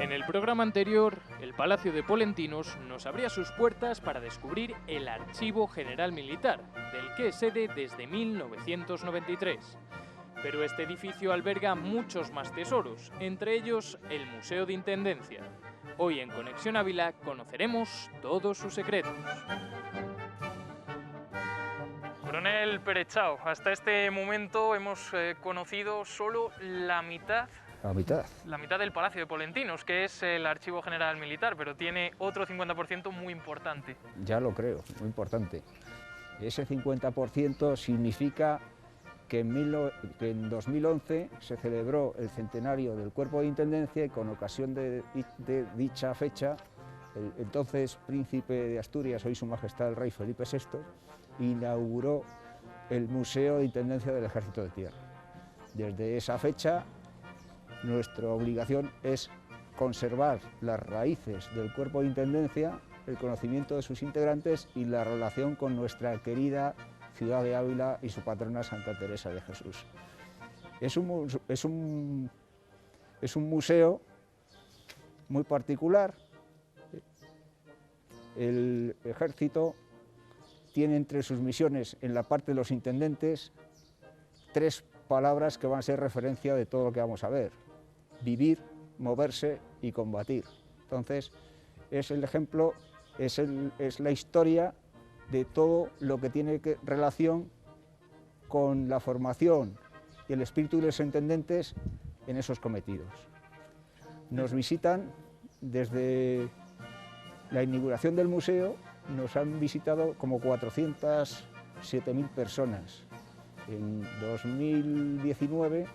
En el programa anterior, el Palacio de Polentinos nos abría sus puertas para descubrir el Archivo General Militar, del que es sede desde 1993. Pero este edificio alberga muchos más tesoros, entre ellos el Museo de Intendencia. Hoy en Conexión Ávila conoceremos todos sus secretos. Coronel Perechao, hasta este momento hemos conocido solo la mitad del Palacio de Polentinos, que es el Archivo General Militar, pero tiene otro 50% muy importante. Ya lo creo, muy importante. Ese 50% significa que en 2011 se celebró el centenario del Cuerpo de Intendencia y con ocasión de dicha fecha, el entonces príncipe de Asturias, hoy su majestad el rey Felipe VI, inauguró el Museo de Intendencia del Ejército de Tierra. Desde esa fecha, nuestra obligación es conservar las raíces del Cuerpo de Intendencia, el conocimiento de sus integrantes y la relación con nuestra querida ciudad de Ávila y su patrona Santa Teresa de Jesús. Es un museo muy particular. El ejército tiene entre sus misiones, en la parte de los intendentes, 3 palabras que van a ser referencia de todo lo que vamos a ver: vivir, moverse y combatir. Entonces, es el ejemplo, es la historia de todo lo que tiene relación con la formación y el espíritu de los intendentes en esos cometidos. Nos visitan desde la inauguración del museo, nos han visitado como 407.000 personas. En 2019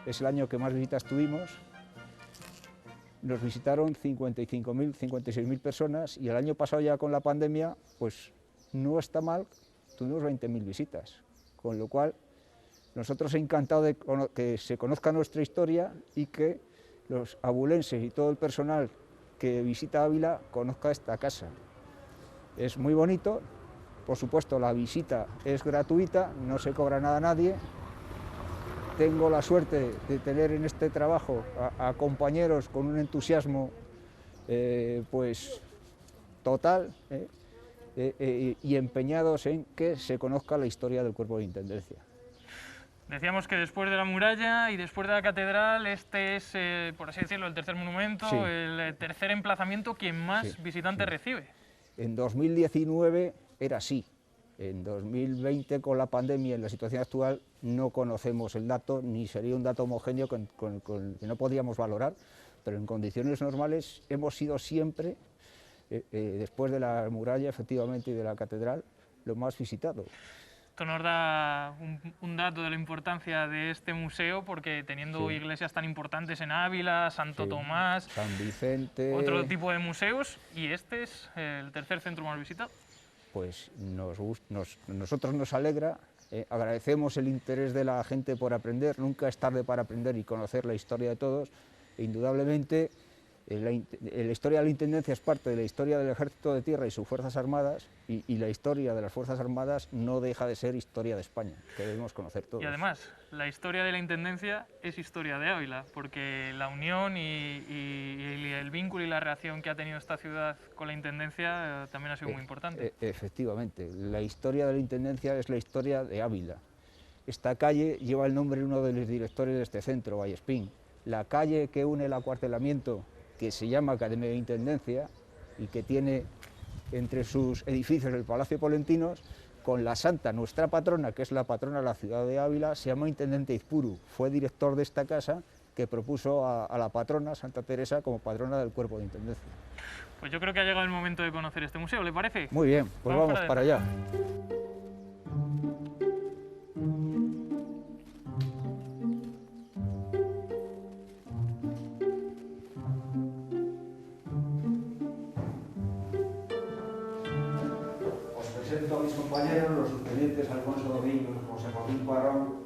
es el año que más visitas tuvimos. Nos visitaron 55.000, 56.000 personas y el año pasado, ya con la pandemia, pues no está mal, tuvimos 20.000 visitas, con lo cual nosotros encantados de que se conozca nuestra historia y que los abulenses y todo el personal que visita Ávila conozca esta casa. Es muy bonito, por supuesto la visita es gratuita, no se cobra nada a nadie. Tengo la suerte de tener en este trabajo a compañeros con un entusiasmo pues total, y empeñados en que se conozca la historia del Cuerpo de Intendencia. Decíamos que después de la muralla y después de la catedral, este es, por así decirlo, el tercer monumento, sí, el tercer emplazamiento que más visitantes recibe. En 2019 era así. En 2020, con la pandemia, en la situación actual, no conocemos el dato, ni sería un dato homogéneo que no podríamos valorar, pero en condiciones normales hemos sido siempre, después de la muralla, efectivamente, y de la catedral, lo más visitado. Esto nos da un dato de la importancia de este museo, porque teniendo iglesias tan importantes en Ávila, Santo Tomás, San Vicente, otro tipo de museos, y este es el tercer centro más visitado. Pues nosotros nos alegra, agradecemos el interés de la gente por aprender, nunca es tarde para aprender y conocer la historia de todos, e indudablemente la historia de la Intendencia es parte de la historia del Ejército de Tierra y sus Fuerzas Armadas, y la historia de las Fuerzas Armadas no deja de ser historia de España, que debemos conocer todos. Y además, la historia de la Intendencia es historia de Ávila, porque la unión y el vínculo y la relación que ha tenido esta ciudad con la Intendencia también ha sido muy importante. Efectivamente, la historia de la Intendencia es la historia de Ávila. Esta calle lleva el nombre de uno de los directores de este centro, Vallespín. La calle que une el acuartelamiento, que se llama Academia de Intendencia y que tiene entre sus edificios el Palacio de Polentinos, con la santa, nuestra patrona, que es la patrona de la ciudad de Ávila, se llama Intendente Izpuru. Fue director de esta casa que propuso a la patrona, Santa Teresa, como patrona del Cuerpo de Intendencia. Pues yo creo que ha llegado el momento de conocer este museo, ¿le parece? Muy bien, pues vamos para allá. Presento a mis compañeros, los subtenientes Alfonso Domingo y José Joaquín Parrón,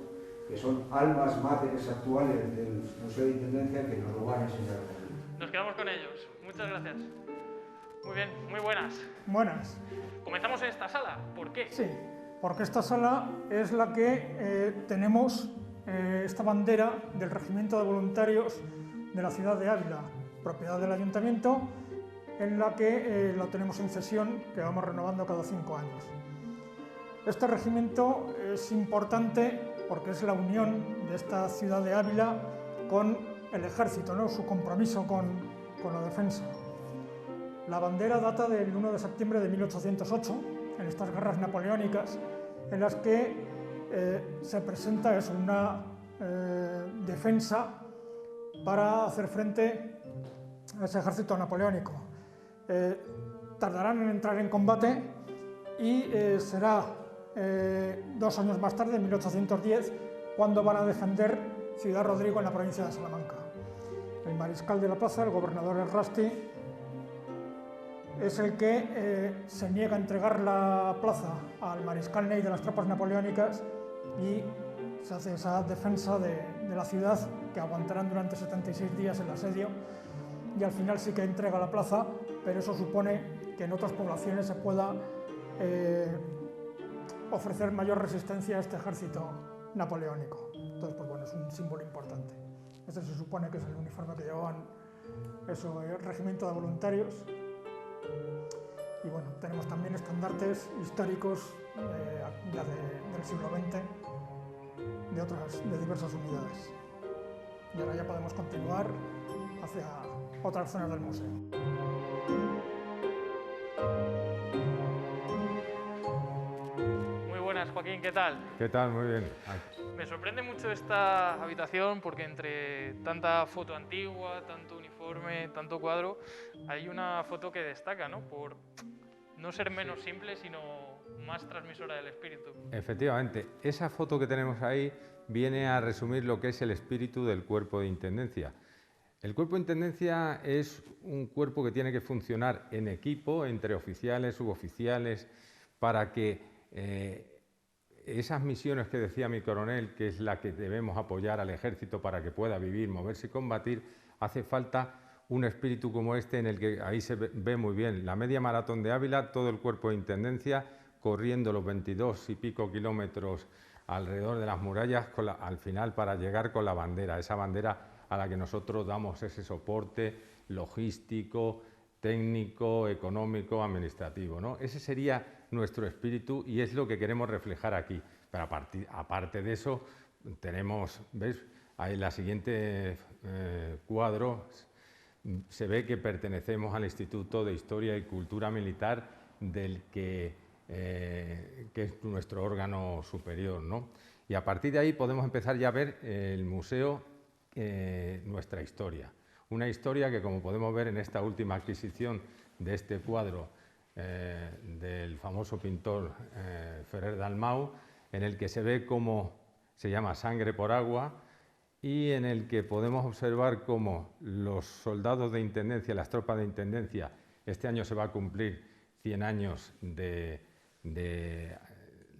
que son almas máteres actuales del Museo de Intendencia, que nos lo van a enseñar. Nos quedamos con ellos. Muchas gracias. Muy bien, muy buenas. Buenas. Comenzamos en esta sala. ¿Por qué? Sí, porque esta sala es la que tenemos esta bandera del Regimiento de Voluntarios de la ciudad de Ávila, propiedad del ayuntamiento, en la que lo tenemos en cesión, que vamos renovando cada 5 años. Este regimiento es importante porque es la unión de esta ciudad de Ávila con el ejército, ¿no? Su compromiso con la defensa. La bandera data del 1 de septiembre de 1808, en estas guerras napoleónicas, en las que se presenta una defensa para hacer frente a ese ejército napoleónico. Tardarán en entrar en combate y será 2 años más tarde, en 1810, cuando van a defender Ciudad Rodrigo en la provincia de Salamanca. El mariscal de la plaza, el gobernador Errasti, es el que se niega a entregar la plaza al mariscal Ney de las tropas napoleónicas y se hace esa defensa de la ciudad, que aguantarán durante 76 días el asedio, y al final sí que entrega la plaza, pero eso supone que en otras poblaciones se pueda ofrecer mayor resistencia a este ejército napoleónico. Entonces, pues bueno, es un símbolo importante. Este se supone que es el uniforme que llevaban el regimiento de voluntarios. Y bueno, tenemos también estandartes históricos ya del siglo XX de diversas unidades. Y ahora ya podemos continuar hacia otras zonas del museo. Muy buenas, Joaquín, ¿qué tal? ¿Qué tal? Muy bien. Me sorprende mucho esta habitación porque entre tanta foto antigua, tanto uniforme, tanto cuadro, hay una foto que destaca, ¿no? Por no ser menos simple, sino más transmisora del espíritu. Efectivamente, esa foto que tenemos ahí viene a resumir lo que es el espíritu del cuerpo de intendencia. El cuerpo de intendencia es un cuerpo que tiene que funcionar en equipo, entre oficiales, suboficiales, para que esas misiones que decía mi coronel, que es la que debemos apoyar al ejército para que pueda vivir, moverse y combatir, hace falta un espíritu como este, en el que ahí se ve muy bien la media maratón de Ávila, todo el cuerpo de intendencia corriendo los 22 y pico kilómetros alrededor de las murallas al final para llegar con la bandera, esa bandera a la que nosotros damos ese soporte logístico, técnico, económico, administrativo, ¿no? Ese sería nuestro espíritu y es lo que queremos reflejar aquí. Pero aparte de eso, tenemos, ¿ves? Ahí la siguiente cuadro, se ve que pertenecemos al Instituto de Historia y Cultura Militar, del que es nuestro órgano superior, ¿no? Y a partir de ahí podemos empezar ya a ver el museo, nuestra historia. Una historia que, como podemos ver en esta última adquisición de este cuadro del famoso pintor Ferrer Dalmau, en el que se ve cómo se llama Sangre por agua y en el que podemos observar cómo los soldados de intendencia, las tropas de intendencia, este año se va a cumplir 100 años de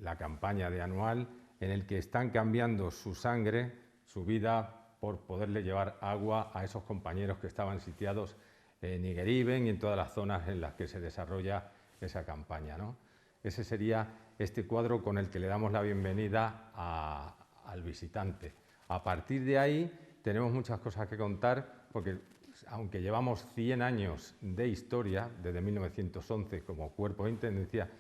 la campaña de anual, en el que están cambiando su sangre, su vida, por poderle llevar agua a esos compañeros que estaban sitiados en Igueriben y en todas las zonas en las que se desarrolla esa campaña, ¿no? Ese sería este cuadro con el que le damos la bienvenida al visitante. A partir de ahí tenemos muchas cosas que contar, porque aunque llevamos 100 años de historia, desde 1911 como cuerpo de intendencia,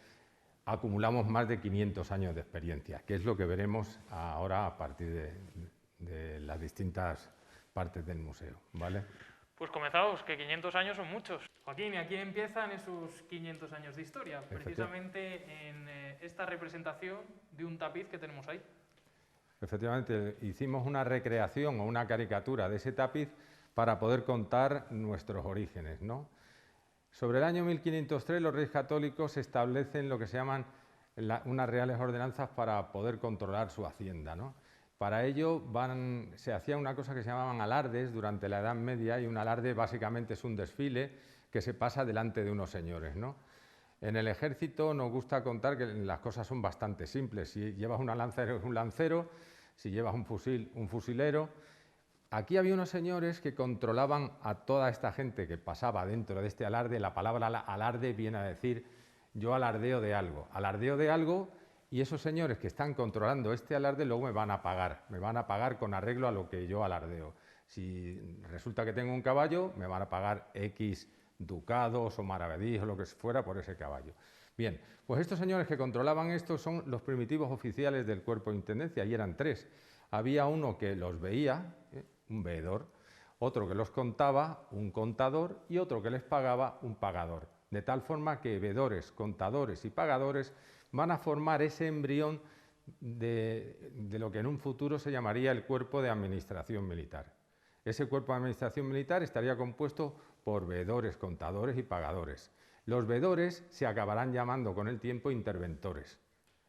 acumulamos más de 500 años de experiencia, que es lo que veremos ahora a partir de las distintas partes del museo, ¿vale? Pues comenzamos, que 500 años son muchos. Joaquín, ¿y aquí empiezan esos 500 años de historia? Precisamente en esta representación de un tapiz que tenemos ahí. Efectivamente, hicimos una recreación o una caricatura de ese tapiz para poder contar nuestros orígenes, ¿no? Sobre el año 1503 los reyes católicos establecen lo que se llaman unas reales ordenanzas para poder controlar su hacienda, ¿no? Para ello se hacía una cosa que se llamaban alardes durante la Edad Media, y un alarde básicamente es un desfile que se pasa delante de unos señores, ¿no? En el ejército nos gusta contar que las cosas son bastante simples. Si llevas una lanza eres un lancero, si llevas un fusil, un fusilero. Aquí había unos señores que controlaban a toda esta gente que pasaba dentro de este alarde. La palabra alarde viene a decir yo alardeo de algo, y esos señores que están controlando este alarde luego me van a pagar con arreglo a lo que yo alardeo. Si resulta que tengo un caballo, me van a pagar X ducados o maravedís o lo que fuera por ese caballo. Bien, pues estos señores que controlaban esto son los primitivos oficiales del cuerpo de intendencia, y eran tres. Había uno que los veía, un veedor, otro que los contaba, un contador, y otro que les pagaba, un pagador. De tal forma que veedores, contadores y pagadores van a formar ese embrión de lo que en un futuro se llamaría el cuerpo de administración militar. Ese cuerpo de administración militar estaría compuesto por veedores, contadores y pagadores. Los veedores se acabarán llamando con el tiempo interventores,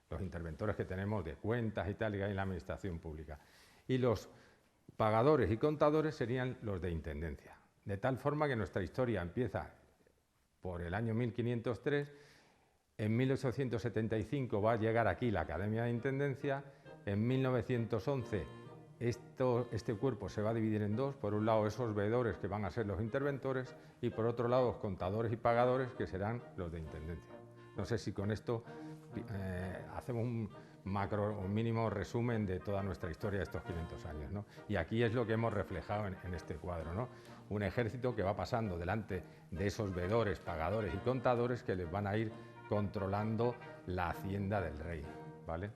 los interventores que tenemos de cuentas y tal, que hay en la administración pública. Y los pagadores y contadores serían los de intendencia. De tal forma que nuestra historia empieza por el año 1503, en 1875 va a llegar aquí la Academia de Intendencia, en 1911 este cuerpo se va a dividir en dos, por un lado esos veedores que van a ser los interventores y por otro lado los contadores y pagadores que serán los de intendencia. No sé si con esto hacemos un mínimo resumen de toda nuestra historia de estos 500 años, ¿no? Y aquí es lo que hemos reflejado en este cuadro, ¿no? Un ejército que va pasando delante de esos veedores, pagadores y contadores que les van a ir controlando la hacienda del rey, ¿vale?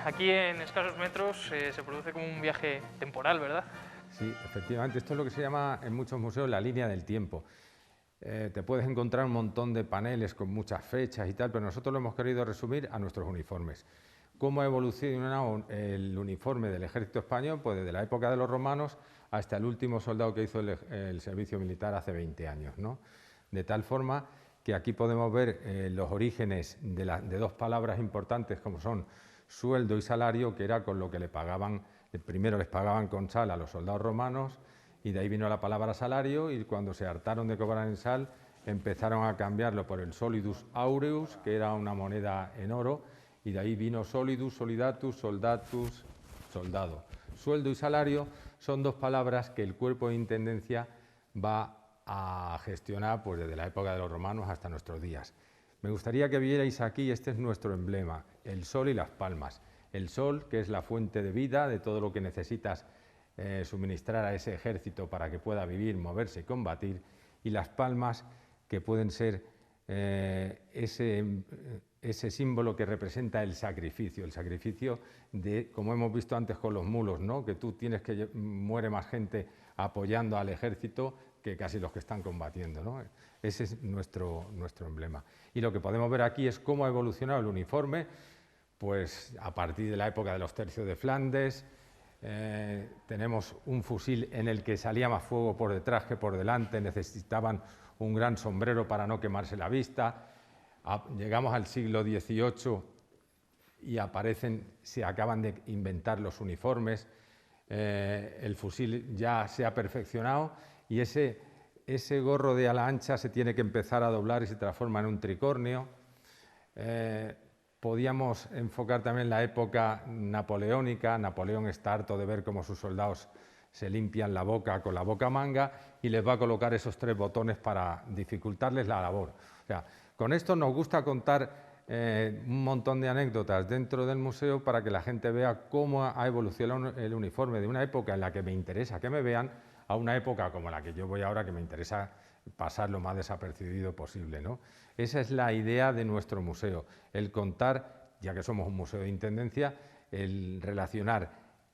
Aquí en escasos metros se produce como un viaje temporal, ¿verdad? Sí, efectivamente, esto es lo que se llama en muchos museos la línea del tiempo. Te puedes encontrar un montón de paneles con muchas fechas y tal, pero nosotros lo hemos querido resumir a nuestros uniformes. ¿Cómo ha evolucionado el uniforme del ejército español? Pues desde la época de los romanos hasta el último soldado que hizo el servicio militar hace 20 años, ¿no? De tal forma que aquí podemos ver los orígenes de dos palabras importantes como son sueldo y salario, que era con lo que le pagaban, primero les pagaban con sal a los soldados romanos, y de ahí vino la palabra salario, y cuando se hartaron de cobrar en sal, empezaron a cambiarlo por el solidus aureus, que era una moneda en oro, y de ahí vino solidus, solidatus, soldatus, soldado. Sueldo y salario son dos palabras que el cuerpo de intendencia va a gestionar pues, desde la época de los romanos hasta nuestros días. Me gustaría que vierais aquí, este es nuestro emblema, el sol y las palmas. El sol, que es la fuente de vida, de todo lo que necesitas suministrar a ese ejército para que pueda vivir, moverse y combatir, y las palmas, que pueden ser ese símbolo que representa el sacrificio de, como hemos visto antes con los mulos, ¿no? Que tú tienes que muere más gente apoyando al ejército que casi los que están combatiendo, ¿no? Ese es nuestro emblema. Y lo que podemos ver aquí es cómo ha evolucionado el uniforme, pues a partir de la época de los tercios de Flandes. Tenemos un fusil en el que salía más fuego por detrás que por delante, necesitaban un gran sombrero para no quemarse la vista. Llegamos al siglo XVIII y se acaban de inventar los uniformes, el fusil ya se ha perfeccionado y ese gorro de ala ancha se tiene que empezar a doblar y se transforma en un tricornio. Podíamos enfocar también la época napoleónica. Napoleón está harto de ver cómo sus soldados se limpian la boca con la bocamanga y les va a colocar esos 3 botones para dificultarles la labor. O sea, con esto nos gusta contar un montón de anécdotas dentro del museo para que la gente vea cómo ha evolucionado el uniforme de una época en la que me interesa que me vean a una época como la que yo voy ahora, que me interesa pasar lo más desapercibido posible, ¿no? Esa es la idea de nuestro museo, el contar, ya que somos un museo de intendencia, el relacionar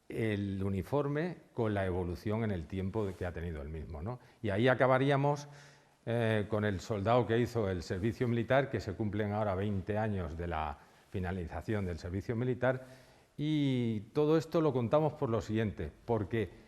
el uniforme con la evolución en el tiempo que ha tenido el mismo, ¿no? Y ahí acabaríamos con el soldado que hizo el servicio militar, que se cumplen ahora 20 años de la finalización del servicio militar, y todo esto lo contamos por lo siguiente, porque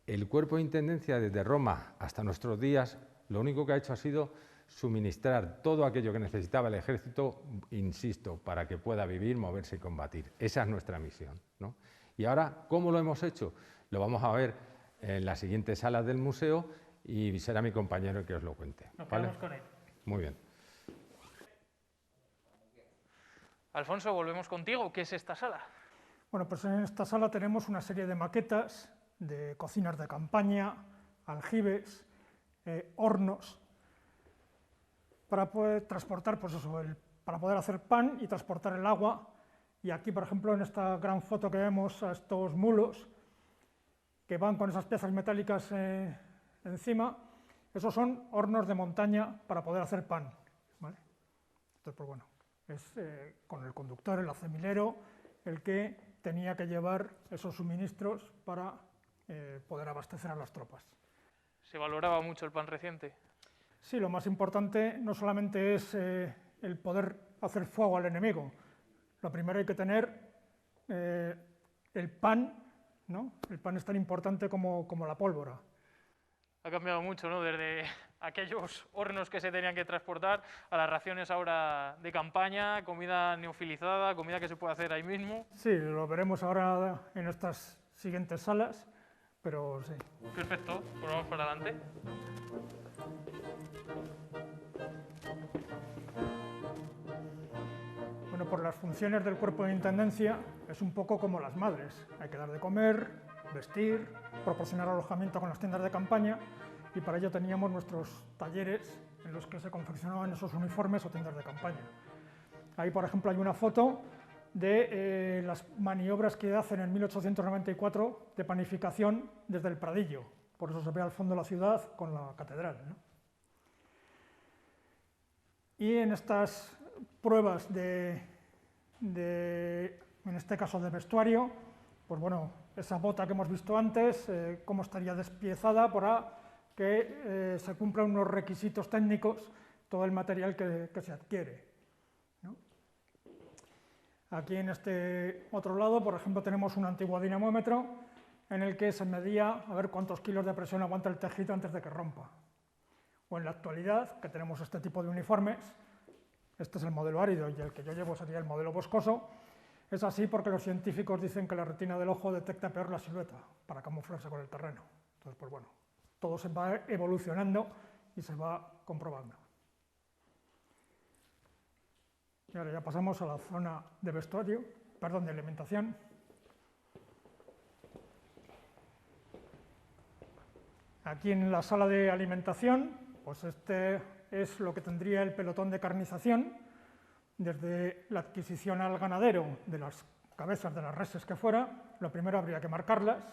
el cuerpo de intendencia desde Roma hasta nuestros días lo único que ha hecho ha sido suministrar todo aquello que necesitaba el ejército, insisto, para que pueda vivir, moverse y combatir. Esa es nuestra misión, ¿no? Y ahora, ¿cómo lo hemos hecho? Lo vamos a ver en las siguientes salas del museo y será mi compañero el que os lo cuente. Nos quedamos con él. Muy bien. Alfonso, volvemos contigo. ¿Qué es esta sala? Bueno, pues en esta sala tenemos una serie de maquetas de cocinas de campaña, aljibes, hornos, para poder transportar, pues eso, para poder hacer pan y transportar el agua Y aquí, por ejemplo, en esta gran foto que vemos a estos mulos que van con esas piezas metálicas encima, esos son hornos de montaña para poder hacer pan, ¿vale? Entonces, pues bueno, es con el conductor, el acemilero, el que tenía que llevar esos suministros para poder abastecer a las tropas. ¿Se valoraba mucho el pan reciente? Sí, lo más importante no solamente es el poder hacer fuego al enemigo. Lo primero hay que tener el pan, ¿no? El pan es tan importante como la pólvora. Ha cambiado mucho, ¿no? Desde aquellos hornos que se tenían que transportar a las raciones ahora de campaña, comida neofilizada, comida que se puede hacer ahí mismo. Sí, lo veremos ahora en estas siguientes salas, pero sí. Perfecto, pues vamos para adelante. Bueno, por las funciones del cuerpo de intendencia es un poco como las madres. Hay que dar de comer, vestir, proporcionar alojamiento con las tiendas de campaña, y para ello teníamos nuestros talleres en los que se confeccionaban esos uniformes o tiendas de campaña. Ahí, por ejemplo, hay una foto de las maniobras que hacen en 1894 de panificación desde el Pradillo. Por eso se ve al fondo la ciudad con la catedral, ¿no? Y en estas pruebas en este caso de vestuario, pues bueno, esa bota que hemos visto antes, cómo estaría despiezada para que se cumplan unos requisitos técnicos todo el material que se adquiere, ¿no? Aquí en este otro lado, por ejemplo, tenemos un antiguo dinamómetro en el que se medía a ver cuántos kilos de presión aguanta el tejido antes de que rompa. O en la actualidad, que tenemos este tipo de uniformes, este es el modelo árido y el que yo llevo sería el modelo boscoso. Es así porque los científicos dicen que la retina del ojo detecta peor la silueta para camuflarse con el terreno. Entonces, pues bueno, todo se va evolucionando y se va comprobando. Y ahora ya pasamos a la zona de vestuario, perdón, de alimentación. Aquí en la sala de alimentación, pues este es lo que tendría el pelotón de carnización, desde la adquisición al ganadero de las cabezas de las reses que fuera. Lo primero habría que marcarlas,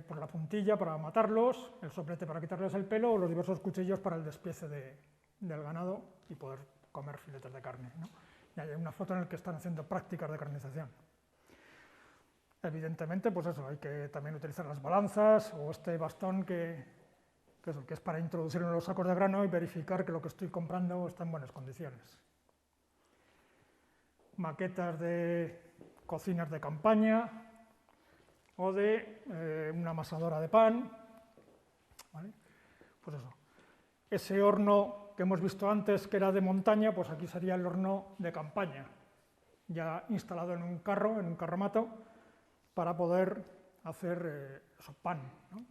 por la puntilla para matarlos, el soplete para quitarles el pelo o los diversos cuchillos para el despiece del ganado y poder comer filetes de carne, ¿no? Y hay una foto en la que están haciendo prácticas de carnización. Evidentemente, pues eso, hay que también utilizar las balanzas o este bastón que es para introducirlo en los sacos de grano y verificar que lo que estoy comprando está en buenas condiciones. Maquetas de cocinas de campaña o de una amasadora de pan, ¿vale? Pues eso. Ese horno que hemos visto antes, que era de montaña, pues aquí sería el horno de campaña, ya instalado en un carromato, para poder hacer pan, ¿no?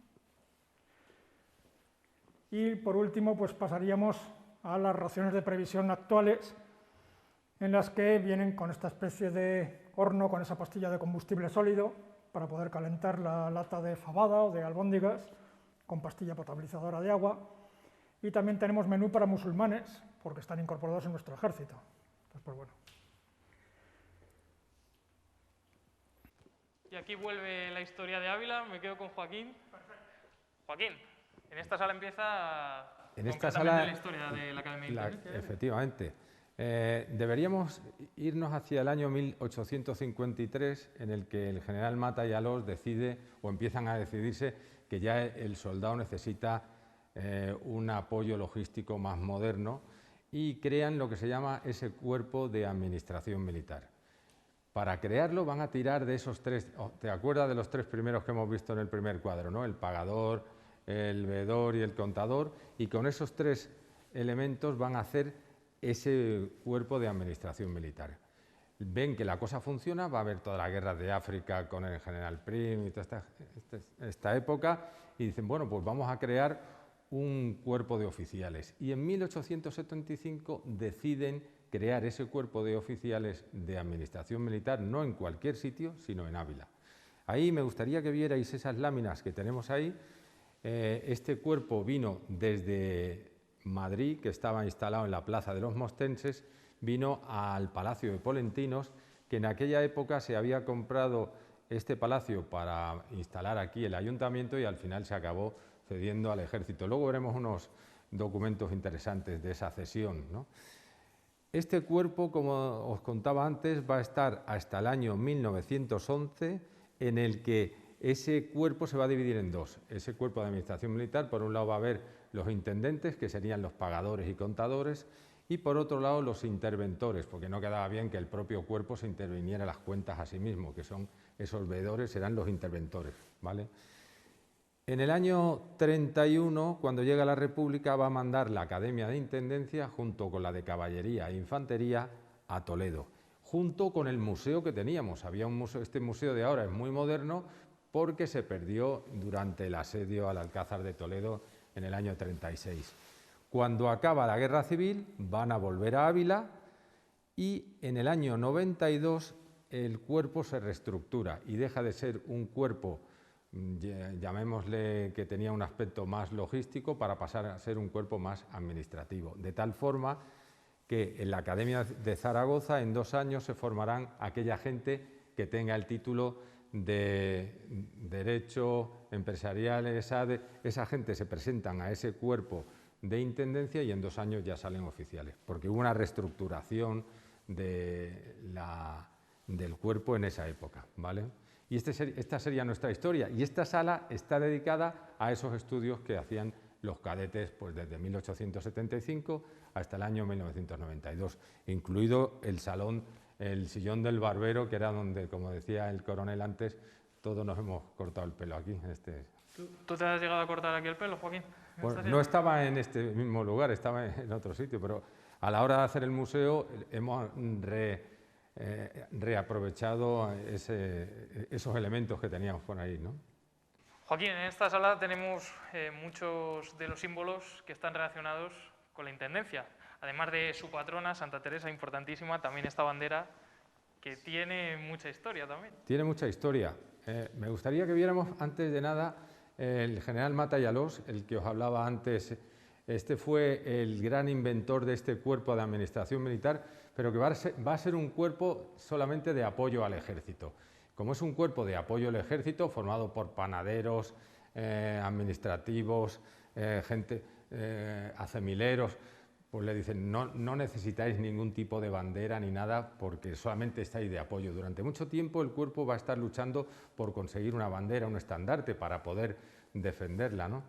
Y por último, pues pasaríamos a las raciones de previsión actuales, en las que vienen con esta especie de horno, con esa pastilla de combustible sólido, para poder calentar la lata de fabada o de albóndigas, con pastilla potabilizadora de agua. Y también tenemos menú para musulmanes, porque están incorporados en nuestro ejército. Entonces, pues bueno. Y aquí vuelve la historia de Ávila, me quedo con Joaquín. Joaquín, en esta sala empieza la historia de la Academia de Intendencia. Efectivamente. Deberíamos irnos hacia el año 1853, en el que el general Mata y Alós decide, o empiezan a decidirse, que ya el soldado necesita un apoyo logístico más moderno, y crean lo que se llama ese cuerpo de administración militar. Para crearlo van a tirar de esos tres, ¿te acuerdas de los tres primeros que hemos visto en el primer cuadro, ¿no? El pagador, el veedor y el contador, y con esos tres elementos van a hacer ese cuerpo de administración militar. Ven que la cosa funciona, va a haber todas las guerras de África con el general Prim y toda esta época, y dicen, bueno, pues vamos a crear un cuerpo de oficiales. Y en 1875 deciden crear ese cuerpo de oficiales de administración militar, no en cualquier sitio, sino en Ávila. Ahí me gustaría que vierais esas láminas que tenemos ahí. Este cuerpo vino desde Madrid, que estaba instalado en la Plaza de los Mostenses, vino al Palacio de Polentinos, que en aquella época se había comprado este palacio para instalar aquí el ayuntamiento y al final se acabó cediendo al ejército. Luego veremos unos documentos interesantes de esa cesión, ¿no? Este cuerpo, como os contaba antes, va a estar hasta el año 1911, en el que ese cuerpo se va a dividir en dos. Ese cuerpo de administración militar, por un lado va a haber los intendentes, que serían los pagadores y contadores, y por otro lado los interventores, porque no quedaba bien que el propio cuerpo se interviniera en las cuentas a sí mismo, que son esos veedores, serán los interventores, ¿vale? En el año 31, cuando llega la República, va a mandar la Academia de Intendencia, junto con la de Caballería e Infantería, a Toledo, junto con el museo que teníamos. Había un museo, este museo de ahora es muy moderno, porque se perdió durante el asedio al Alcázar de Toledo en el año 36. Cuando acaba la Guerra Civil, van a volver a Ávila y en el año 92 el cuerpo se reestructura y deja de ser un cuerpo, llamémosle, que tenía un aspecto más logístico, para pasar a ser un cuerpo más administrativo, de tal forma que en la Academia de Zaragoza en 2 años se formarán aquella gente que tenga el título de Derecho Empresarial, esa gente se presentan a ese cuerpo de intendencia y en 2 años ya salen oficiales, porque hubo una reestructuración del cuerpo en esa época, ¿vale? Y esta sería nuestra historia, y esta sala está dedicada a esos estudios que hacían los cadetes pues desde 1875 hasta el año 1992, incluido el salón, el sillón del barbero, que era donde, como decía el coronel antes, todos nos hemos cortado el pelo aquí. ¿Tú te has llegado a cortar aquí el pelo, Joaquín? Bueno, no estaba en este mismo lugar, estaba en otro sitio, pero a la hora de hacer el museo hemos reaprovechado esos elementos que teníamos por ahí, ¿no? Joaquín, en esta sala tenemos muchos de los símbolos que están relacionados con la Intendencia. Además de su patrona, Santa Teresa, importantísima, también esta bandera que tiene mucha historia también. Tiene mucha historia. Me gustaría que viéramos, antes de nada, el general Mata-y-Alós, el que os hablaba antes. Este fue el gran inventor de este cuerpo de administración militar, pero que va a ser un cuerpo solamente de apoyo al ejército. Como es un cuerpo de apoyo al ejército, formado por panaderos, administrativos, acemileros, pues le dicen, no necesitáis ningún tipo de bandera ni nada, porque solamente estáis de apoyo. Durante mucho tiempo el cuerpo va a estar luchando por conseguir una bandera, un estandarte, para poder defenderla, ¿no?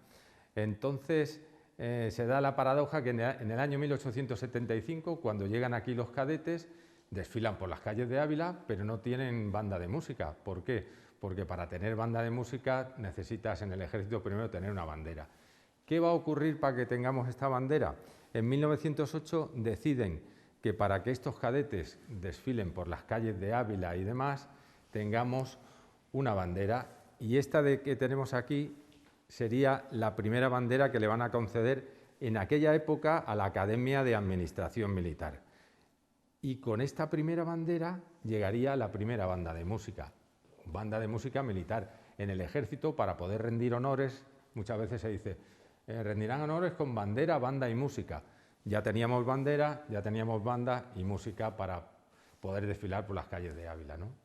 Entonces se da la paradoja que en el año 1875, cuando llegan aquí los cadetes, desfilan por las calles de Ávila, pero no tienen banda de música. ¿Por qué? Porque para tener banda de música necesitas en el ejército primero tener una bandera. ¿Qué va a ocurrir para que tengamos esta bandera? En 1908 deciden que para que estos cadetes desfilen por las calles de Ávila y demás, tengamos una bandera, y esta que tenemos aquí sería la primera bandera que le van a conceder en aquella época a la Academia de Administración Militar. Y con esta primera bandera llegaría la primera banda de música militar en el ejército. Para poder rendir honores, muchas veces se dice, rendirán honores con bandera, banda y música. Ya teníamos bandera, ya teníamos banda y música para poder desfilar por las calles de Ávila, ¿no?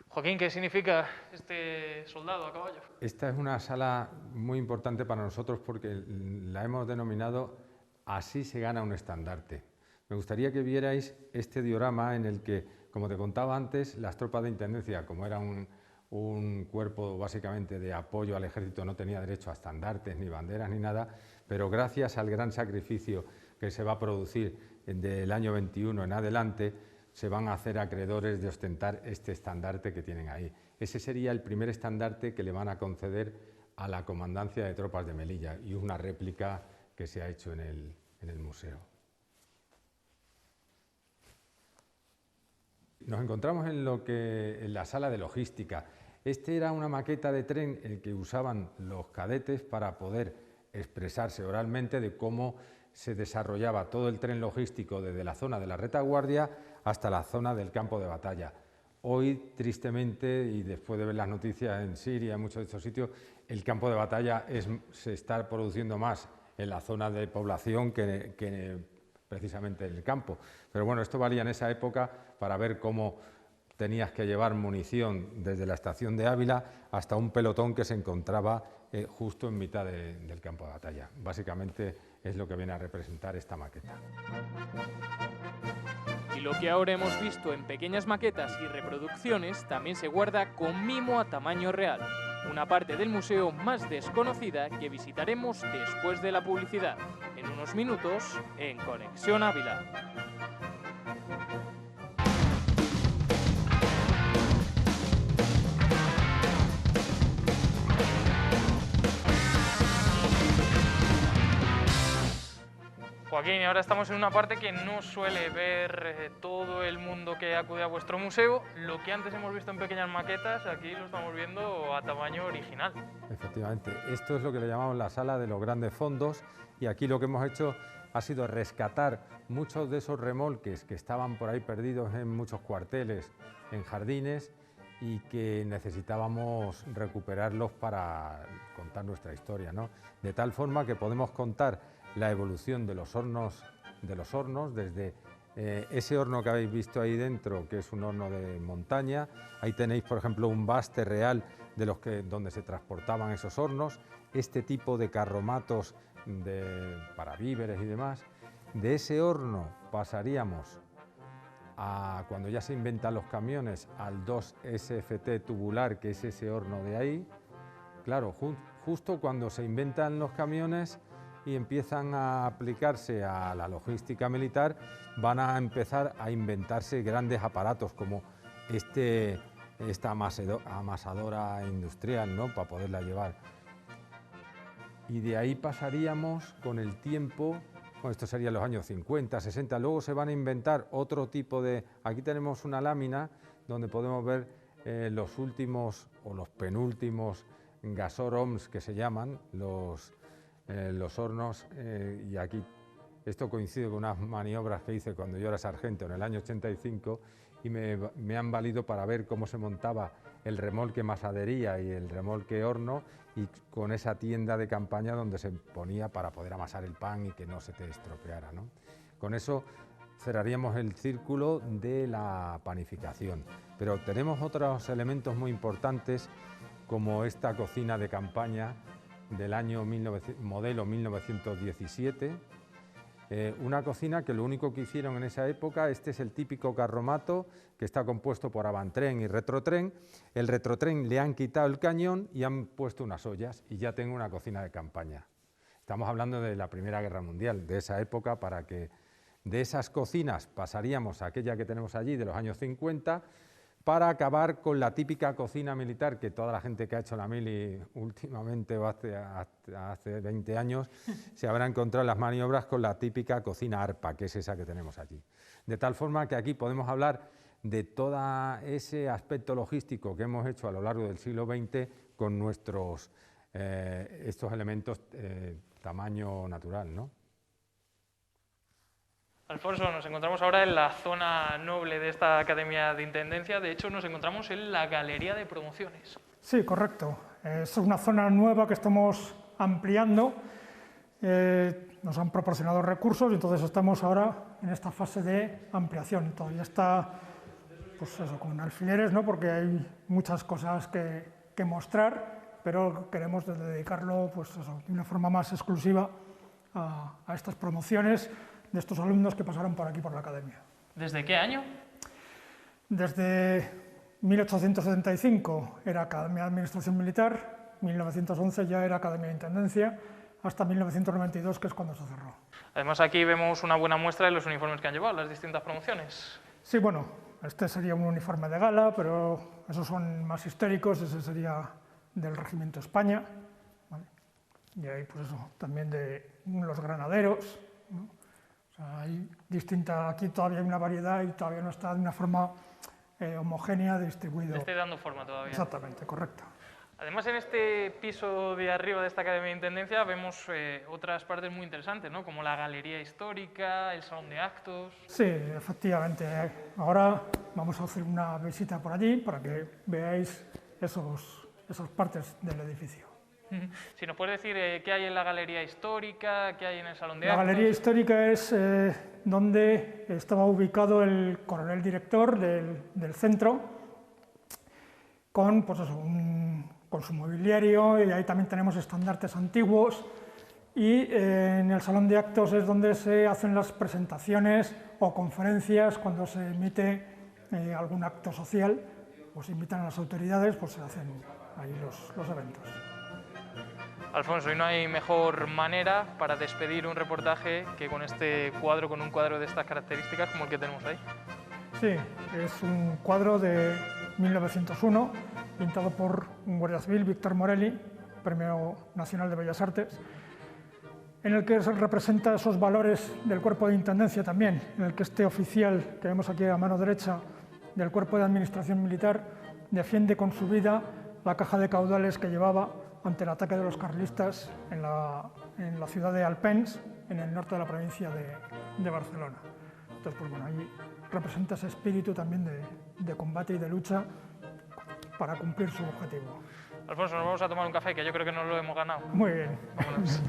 Joaquín, ¿qué significa este soldado a caballo? Esta es una sala muy importante para nosotros porque la hemos denominado Así se gana un estandarte. Me gustaría que vierais este diorama en el que, como te contaba antes, las tropas de intendencia, como era un cuerpo básicamente de apoyo al ejército, no tenía derecho a estandartes, ni banderas, ni nada, pero gracias al gran sacrificio que se va a producir del año 21 en adelante, se van a hacer acreedores de ostentar este estandarte que tienen ahí. Ese sería el primer estandarte que le van a conceder a la Comandancia de Tropas de Melilla, y una réplica que se ha hecho en el museo. Nos encontramos en la sala de logística. Este era una maqueta de tren el que usaban los cadetes para poder expresarse oralmente de cómo se desarrollaba todo el tren logístico desde la zona de la retaguardia hasta la zona del campo de batalla. Hoy, tristemente, y después de ver las noticias en Siria, en muchos de estos sitios, el campo de batalla se está produciendo más en la zona de población que precisamente en el campo. Pero bueno, esto valía en esa época para ver cómo tenías que llevar munición desde la estación de Ávila hasta un pelotón que se encontraba justo en mitad del campo de batalla. Básicamente es lo que viene a representar esta maqueta. Y lo que ahora hemos visto en pequeñas maquetas y reproducciones también se guarda con mimo a tamaño real, una parte del museo más desconocida que visitaremos después de la publicidad, en unos minutos en Conexión Ávila. Joaquín, y ahora estamos en una parte que no suele ver todo el mundo que acude a vuestro museo. Lo que antes hemos visto en pequeñas maquetas, aquí lo estamos viendo a tamaño original. Efectivamente, esto es lo que le llamamos la sala de los grandes fondos, y aquí lo que hemos hecho ha sido rescatar muchos de esos remolques que estaban por ahí perdidos en muchos cuarteles, en jardines, y que necesitábamos recuperarlos para contar nuestra historia, ¿no? De tal forma que podemos contar la evolución de los hornos, desde ese horno que habéis visto ahí dentro, que es un horno de montaña. Ahí tenéis, por ejemplo, un baste real de donde se transportaban esos hornos, este tipo de carromatos para víveres y demás. De ese horno pasaríamos a, cuando ya se inventan los camiones, al 2SFT tubular, que es ese horno de ahí. Claro, justo cuando se inventan los camiones y empiezan a aplicarse a la logística militar, van a empezar a inventarse grandes aparatos como esta amasadora industrial, ¿no?, para poderla llevar. Y de ahí pasaríamos con el tiempo, bueno, esto sería los años 50, 60, luego se van a inventar otro tipo de... Aquí tenemos una lámina donde podemos ver los últimos o los penúltimos gasoroms, que se llaman, los hornos, y aquí esto coincide con unas maniobras que hice cuando yo era sargento en el año 85, y me han valido para ver cómo se montaba el remolque masadería y el remolque horno, y con esa tienda de campaña donde se ponía para poder amasar el pan y que no se te estropeara, ¿no? Con eso cerraríamos el círculo de la panificación. Pero tenemos otros elementos muy importantes, como esta cocina de campaña del año modelo 1917, una cocina que lo único que hicieron en esa época, este es el típico carromato que está compuesto por avantren y retrotren. El retrotren le han quitado el cañón y han puesto unas ollas, y ya tengo una cocina de campaña. Estamos hablando de la Primera Guerra Mundial, de esa época, para que de esas cocinas pasaríamos a aquella que tenemos allí de los años 50, para acabar con la típica cocina militar que toda la gente que ha hecho la mili últimamente o hace 20 años se habrá encontrado en las maniobras con la típica cocina arpa, que es esa que tenemos allí. De tal forma que aquí podemos hablar de todo ese aspecto logístico que hemos hecho a lo largo del siglo XX con nuestros estos elementos tamaño natural, ¿no? Alfonso, nos encontramos ahora en la zona noble de esta Academia de Intendencia. De hecho, nos encontramos en la Galería de Promociones. Sí, correcto. Es una zona nueva que estamos ampliando. Nos han proporcionado recursos y entonces estamos ahora en esta fase de ampliación. Todavía está, pues eso, con alfileres, ¿no?, porque hay muchas cosas que mostrar, pero queremos dedicarlo, pues eso, de una forma más exclusiva a estas promociones de estos alumnos que pasaron por aquí, por la Academia. ¿Desde qué año? Desde 1875 era Academia de Administración Militar, 1911 ya era Academia de Intendencia, hasta 1992, que es cuando se cerró. Además, aquí vemos una buena muestra de los uniformes que han llevado las distintas promociones. Sí, bueno, este sería un uniforme de gala, pero esos son más históricos, ese sería del Regimiento España, ¿vale? Y ahí, pues eso, también de los granaderos, ¿no? O sea, hay aquí todavía hay una variedad y todavía no está de una forma homogénea distribuido. Le estoy dando forma todavía. Exactamente, correcto. Además, en este piso de arriba de esta Academia de Intendencia vemos otras partes muy interesantes, ¿no?, como la galería histórica, el salón de actos. Sí, efectivamente. Ahora vamos a hacer una visita por allí para que veáis esas partes del edificio. Si nos puedes decir qué hay en la galería histórica, qué hay en el salón de La actos. galería histórica es donde estaba ubicado el coronel director del centro, con, pues eso, con su mobiliario, y ahí también tenemos estandartes antiguos, y en el salón de actos es donde se hacen las presentaciones o conferencias cuando se emite algún acto social, pues invitan a las autoridades, pues se hacen ahí los eventos. Alfonso, y no hay mejor manera para despedir un reportaje que con este cuadro, con un cuadro de estas características como el que tenemos ahí. Sí, es un cuadro de 1901, pintado por un guardia civil, Víctor Morelli, Premio Nacional de Bellas Artes, en el que se representa esos valores del cuerpo de intendencia también, en el que este oficial que vemos aquí a mano derecha del cuerpo de administración militar defiende con su vida la caja de caudales que llevaba ante el ataque de los carlistas en la ciudad de Alpens, en el norte de la provincia de Barcelona. Entonces, pues bueno, ahí representa ese espíritu también de combate y de lucha para cumplir su objetivo. Alfonso, nos vamos a tomar un café, que yo creo que nos lo hemos ganado. Muy bien. Vámonos.